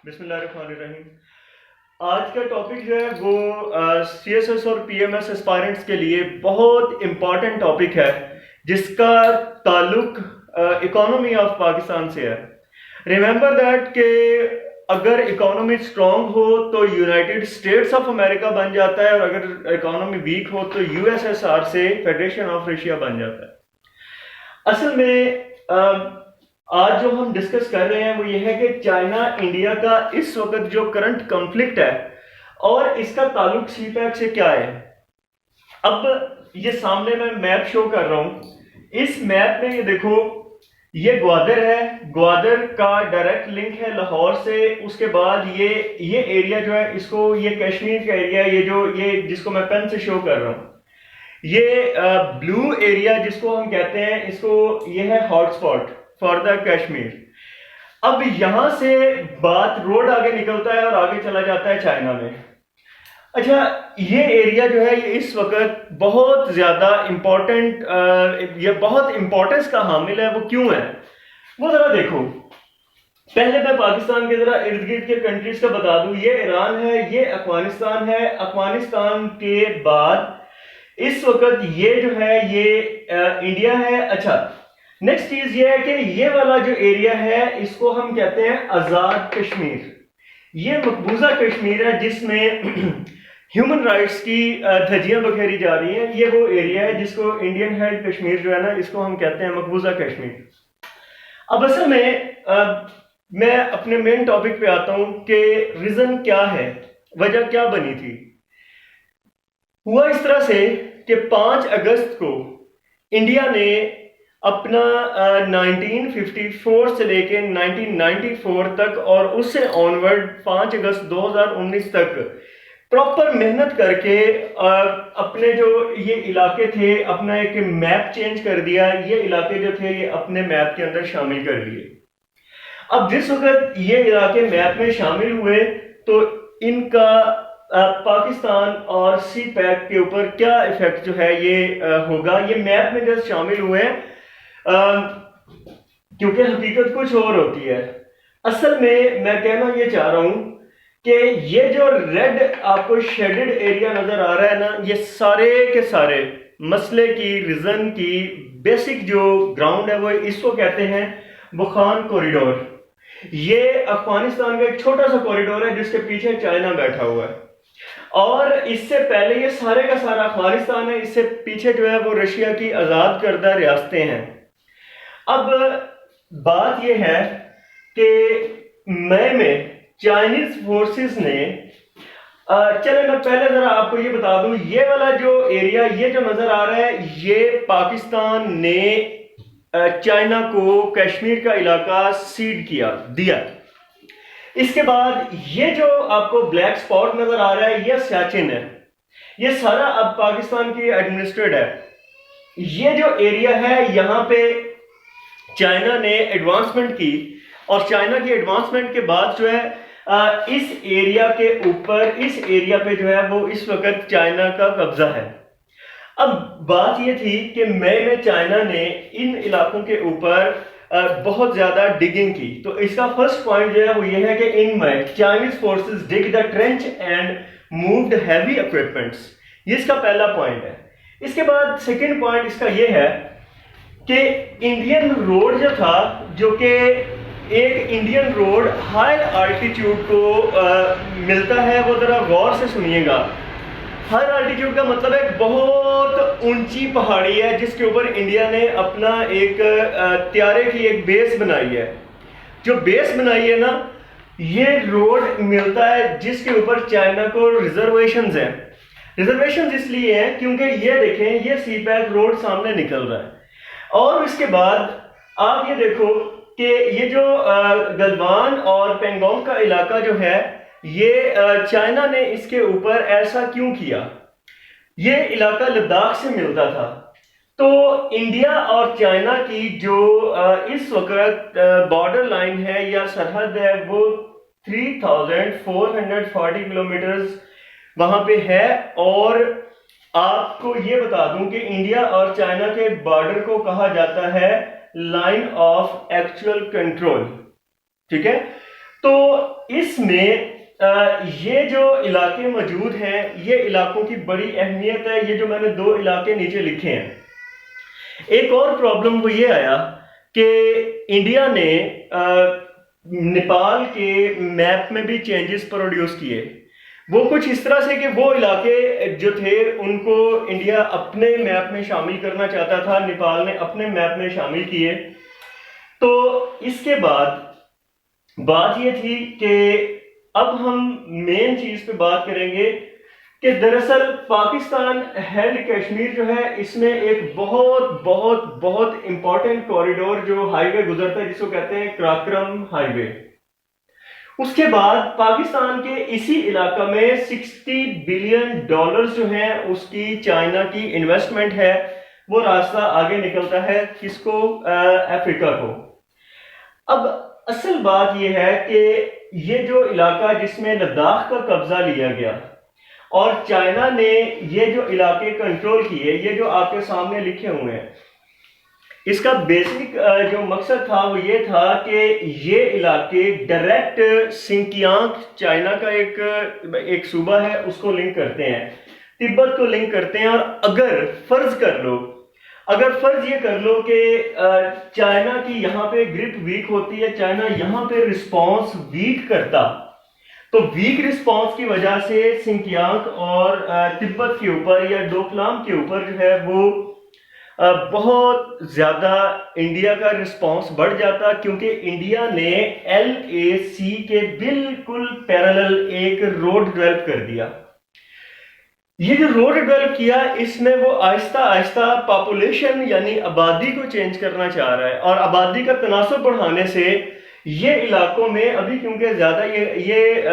بسم اللہ الرحمن الرحیم۔ آج کا ٹاپک جو ہے وہ سی ایس ایس اور پی ایم ایس اسپائرنٹس کے لیے بہت امپورٹنٹ ٹاپک ہے، جس کا تعلق اکانومی آف پاکستان سے ہے۔ ریممبر دیٹ کہ اگر اکانومی اسٹرانگ ہو تو یونائٹڈ اسٹیٹس آف امریکہ بن جاتا ہے، اور اگر اکانومی ویک ہو تو یو ایس ایس آر سے فیڈریشن آف رشیا بن جاتا ہے۔ اصل میں آج جو ہم ڈسکس کر رہے ہیں وہ یہ ہے کہ چائنا انڈیا کا اس وقت جو کرنٹ کنفلکٹ ہے اور اس کا تعلق سی پیک سے کیا ہے۔ اب یہ سامنے میں میپ شو کر رہا ہوں، اس میپ میں یہ دیکھو، یہ گوادر ہے، گوادر کا ڈائریکٹ لنک ہے لاہور سے۔ اس کے بعد یہ ایریا جو ہے، اس کو یہ کشمیر کا ایریا، یہ جس کو میں پین سے شو کر رہا ہوں، یہ بلو ایریا جس کو ہم کہتے ہیں، اس کو یہ ہے hot spot for the Kashmir. اب یہاں سے بات روڈ آگے نکلتا ہے اور آگے چلا جاتا ہے چائنا میں۔ اچھا، یہ ایریا جو ہے یہ اس وقت بہت زیادہ امپورٹنٹ، یہ بہت امپورٹنس کا حامل ہے۔ وہ کیوں ہے وہ ذرا دیکھو۔ پہلے میں پاکستان کے ذرا ارد گرد کے کنٹریز کا بتا دوں۔ یہ ایران ہے، یہ افغانستان ہے۔ افغانستان کے بعد اس وقت یہ جو ہے یہ انڈیا ہے۔ اچھا، نیکسٹ چیز یہ ہے کہ یہ والا جو ایریا ہے اس کو ہم کہتے ہیں آزاد کشمیر۔ یہ مقبوضہ کشمیر ہے جس میں ہیومن رائٹس کی دھجیاں بکھیری جا رہی ہیں۔ یہ وہ ایریا ہے جس کو انڈین ہیلڈ کشمیر جو ہے نا، اس کو ہم کہتے ہیں مقبوضہ کشمیر۔ اب اصل میں اپنے مین ٹاپک پہ آتا ہوں کہ ریزن کیا ہے، وجہ کیا بنی تھی۔ ہوا اس طرح سے کہ 5 اگست کو انڈیا نے اپنا 1954 سے لے کے 1994 تک اور اس سے آنورڈ 5 اگست 2019 تک پراپر محنت کر کے اپنے جو یہ علاقے تھے اپنا ایک میپ چینج کر دیا۔ یہ علاقے جو تھے یہ اپنے میپ کے اندر شامل کر لیے۔ اب جس وقت یہ علاقے میپ میں شامل ہوئے تو ان کا پاکستان اور سی پیک کے اوپر کیا ایفیکٹ جو ہے یہ ہوگا۔ یہ میپ میں جب شامل ہوئے کیونکہ حقیقت کچھ اور ہوتی ہے۔ اصل میں کہنا یہ چاہ رہا ہوں کہ یہ جو ریڈ آپ کو شیڈڈ ایریا نظر آ رہا ہے نا، یہ سارے کے سارے مسئلے کی ریزن کی بیسک جو گراؤنڈ ہے وہ اس کو کہتے ہیں وخان کوریڈور۔ یہ افغانستان کا ایک چھوٹا سا کوریڈور ہے جس کے پیچھے چائنا بیٹھا ہوا ہے، اور اس سے پہلے یہ سارے کا سارا افغانستان ہے، اس سے پیچھے جو ہے وہ رشیا کی آزاد کردہ ریاستیں ہیں۔ اب بات یہ ہے کہ مئی میں چائنیز فورسز نے چلے میں پہلے ذرا آپ کو یہ بتا دوں، یہ والا جو ایریا یہ جو نظر آ رہا ہے یہ پاکستان نے چائنا کو کشمیر کا علاقہ سیڈ دیا۔ اس کے بعد یہ جو آپ کو بلیک سپاٹ نظر آ رہا ہے یہ سیاچن ہے، یہ سارا اب پاکستان کی ایڈمنسٹریڈ ہے۔ یہ جو ایریا ہے یہاں پہ چائنا نے ایڈوانسمنٹ کی، اور چائنا کی ایڈوانسمنٹ کے بعد جو ہے اس ایریا کے اوپر، اس ایریا پہ جو ہے وہ اس وقت چائنا کا قبضہ ہے۔ اب بات یہ تھی کہ مئی میں چائنا نے ان علاقوں کے اوپر بہت زیادہ ڈگنگ کی۔ تو اس کا فرسٹ پوائنٹ جو ہے وہ یہ ہے کہ ان میں Chinese forces dug the trench and moved heavy equipments, یہ اس کا پہلا پوائنٹ ہے۔ اس کے بعد سیکنڈ پوائنٹ اس کا یہ ہے کہ انڈین روڈ جو تھا، جو کہ ایک انڈین روڈ ہائی آلٹیٹیوڈ کو ملتا ہے، وہ ذرا غور سے سنیے گا۔ ہائی آلٹیٹیوڈ کا مطلب ایک بہت اونچی پہاڑی ہے جس کے اوپر انڈیا نے اپنا ایک طیارے کی ایک بیس بنائی ہے۔ جو بیس بنائی ہے نا، یہ روڈ ملتا ہے جس کے اوپر چائنا کو ریزرویشنز ہیں۔ ریزرویشنز اس لیے ہیں کیونکہ یہ دیکھیں، یہ سی پیک روڈ سامنے نکل رہا ہے، اور اس کے بعد آپ یہ دیکھو کہ یہ جو گلوان اور پینگونگ کا علاقہ جو ہے، یہ چائنا نے اس کے اوپر ایسا کیوں کیا؟ یہ علاقہ لداخ سے ملتا تھا۔ تو انڈیا اور چائنا کی جو اس وقت بارڈر لائن ہے یا سرحد ہے وہ 3440 کلومیٹرز وہاں پہ ہے۔ اور آپ کو یہ بتا دوں کہ انڈیا اور چائنا کے بارڈر کو کہا جاتا ہے لائن آف ایکچوئل کنٹرول، ٹھیک ہے۔ تو اس میں یہ جو علاقے موجود ہیں یہ علاقوں کی بڑی اہمیت ہے. یہ جو میں نے 2 علاقے نیچے لکھے ہیں. ایک اور پرابلم وہ یہ آیا کہ انڈیا نے نیپال کے میپ میں بھی چینجز پروڈیوس کیے. وہ کچھ اس طرح سے کہ وہ علاقے جو تھے ان کو انڈیا اپنے میپ میں شامل کرنا چاہتا تھا, نیپال نے اپنے میپ میں شامل کیے. تو اس کے بعد بات یہ تھی کہ اب ہم مین چیز پہ بات کریں گے کہ دراصل پاکستان ہیلڈ کشمیر جو ہے اس میں ایک بہت بہت بہت امپورٹنٹ کوریڈور جو ہائی وے گزرتا ہے جس کو کہتے ہیں کراکرم ہائی وے. اس کے بعد پاکستان کے اسی علاقہ میں $60 بلین جو ہیں اس کی چائنا کی انویسٹمنٹ ہے. وہ راستہ آگے نکلتا ہے کس کو؟ افریقہ کو. اب اصل بات یہ ہے کہ یہ جو علاقہ جس میں لداخ کا قبضہ لیا گیا اور چائنا نے یہ جو علاقے کنٹرول کیے, یہ جو آپ کے سامنے لکھے ہوئے ہیں, اس کا بیسک جو مقصد تھا وہ یہ تھا کہ یہ علاقے ڈائریکٹ سنکیانگ چائنا کا ایک صوبہ ہے اس کو لنک کرتے ہیں, تبت کو لنک کرتے ہیں. اور اگر فرض یہ کر لو کہ چائنا کی یہاں پہ گرپ ویک ہوتی ہے, چائنا یہاں پہ رسپانس ویک کرتا, تو ویک رسپانس کی وجہ سے سنکیانگ اور تبت کے اوپر یا ڈوکلام کے اوپر جو ہے وہ بہت زیادہ انڈیا کا رسپانس بڑھ جاتا, کیونکہ انڈیا نے LAC کے بالکل پیرالل ایک روڈ ڈیولپ کر دیا. یہ جو روڈ ڈیولپ کیا اس میں وہ آہستہ آہستہ پاپولیشن یعنی آبادی کو چینج کرنا چاہ رہا ہے, اور آبادی کا تناسب بڑھانے سے یہ علاقوں میں ابھی کیونکہ زیادہ یہ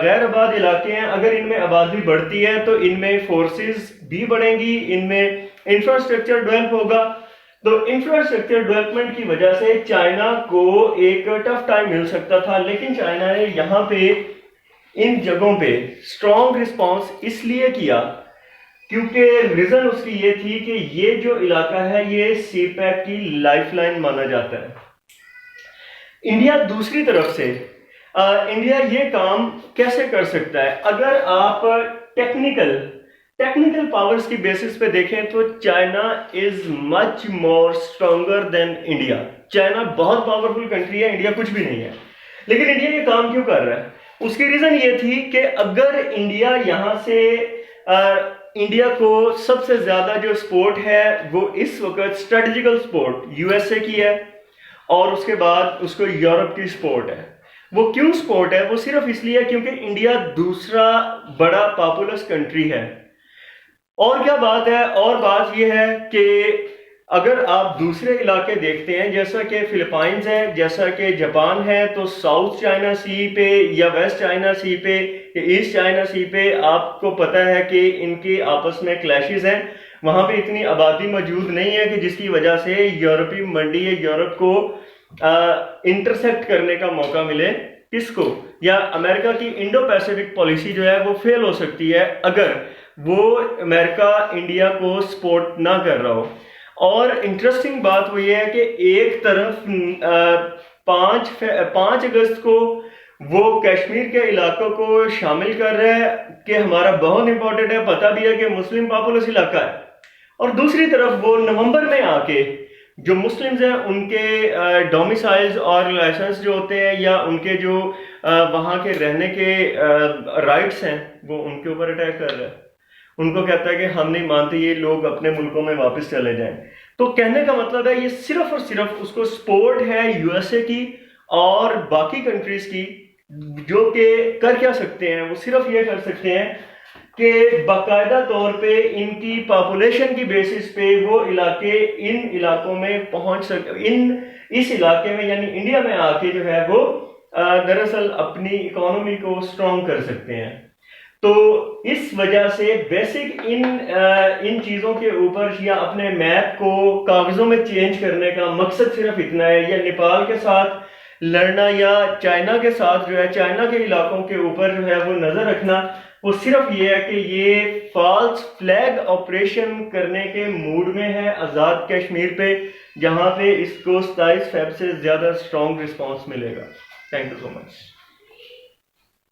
غیر آباد علاقے ہیں, اگر ان میں آبادی بڑھتی ہے تو ان میں فورسز بھی بڑھیں گی, ان میں انفراسٹرکچر ڈیولپ ہوگا. تو انفراسٹرکچر ڈیولپمنٹ کی وجہ سے چائنا کو ایک ٹف ٹائم مل سکتا تھا, لیکن چائنا نے یہاں پہ ان جگہوں پہ اسٹرانگ رسپانس اس لیے کیا کیونکہ ریزن اس کی یہ تھی کہ یہ جو علاقہ ہے یہ سی پیک کی لائف لائن مانا جاتا ہے. انڈیا دوسری طرف سے انڈیا یہ کام کیسے کر سکتا ہے؟ اگر آپ ٹیکنیکل پاورز کی بیسس پہ دیکھیں تو China is much more stronger than India. China بہت پاورفل کنٹری ہے, انڈیا کچھ بھی نہیں ہے, لیکن انڈیا یہ کام کیوں کر رہا ہے؟ اس کی ریزن یہ تھی کہ اگر انڈیا یہاں سے انڈیا کو سب سے زیادہ جو سپورٹ ہے وہ اس وقت اسٹریٹجیکل سپورٹ USA کی ہے, اور اس کے بعد اس کو یورپ کی سپورٹ ہے. وہ کیوں سپورٹ ہے؟ وہ صرف اس لیے کیونکہ انڈیا دوسرا بڑا پاپولس کنٹری ہے. اور کیا بات ہے؟ اور بات یہ ہے کہ اگر آپ دوسرے علاقے دیکھتے ہیں جیسا کہ فلپائنز ہے, جیسا کہ جاپان ہے, تو ساؤتھ چائنا سی پہ یا ویسٹ چائنا سی پہ یا ایسٹ چائنا سی پہ آپ کو پتہ ہے کہ ان کے آپس میں کلیشز ہیں. وہاں پہ اتنی آبادی موجود نہیں ہے کہ جس کی وجہ سے یورپی منڈی یا یورپ کو انٹرسیکٹ کرنے کا موقع ملے. کس کو؟ یا امریکہ کی انڈو پیسیفک پالیسی جو ہے وہ فیل ہو سکتی ہے اگر وہ امریکہ انڈیا کو سپورٹ نہ کر رہا ہو. اور انٹرسٹنگ بات وہ یہ ہے کہ ایک طرف 5 اگست کو وہ کشمیر کے علاقوں کو شامل کر رہا ہے کہ ہمارا بہت امپورٹنٹ ہے, پتہ بھی ہے کہ مسلم پاپولس علاقہ ہے, اور دوسری طرف وہ نومبر میں آ کے جو مسلمز ہیں ان کے ڈومیسائلز اور لائسنس جو ہوتے ہیں یا ان کے جو وہاں کے رہنے کے رائٹس ہیں وہ ان کے اوپر اٹیک کر رہا ہے. ان کو کہتا ہے کہ ہم نہیں مانتے یہ لوگ اپنے ملکوں میں واپس چلے جائیں. تو کہنے کا مطلب ہے یہ صرف اور صرف اس کو سپورٹ ہے USA کی اور باقی کنٹریز کی, جو کہ کر کیا سکتے ہیں؟ وہ صرف یہ کر سکتے ہیں کہ باقاعدہ طور پہ ان کی پاپولیشن کی بیسس پہ وہ علاقے ان علاقوں میں پہنچ سکتے, اس علاقے میں یعنی انڈیا میں آ کے جو ہے وہ دراصل اپنی اکانومی کو اسٹرانگ کر سکتے ہیں. تو اس وجہ سے بیسک ان چیزوں کے اوپر یا اپنے میپ کو کاغذوں میں چینج کرنے کا مقصد صرف اتنا ہے, یا نیپال کے ساتھ لڑنا یا چائنا کے ساتھ جو ہے چائنا کے علاقوں کے اوپر جو ہے وہ نظر رکھنا, وہ صرف یہ ہے کہ یہ فالس فلیگ آپریشن کرنے کے موڈ میں ہے آزاد کشمیر پہ, جہاں پہ اس کو 27 فیب سے زیادہ اسٹرانگ رسپانس ملے گا. Thank you so much.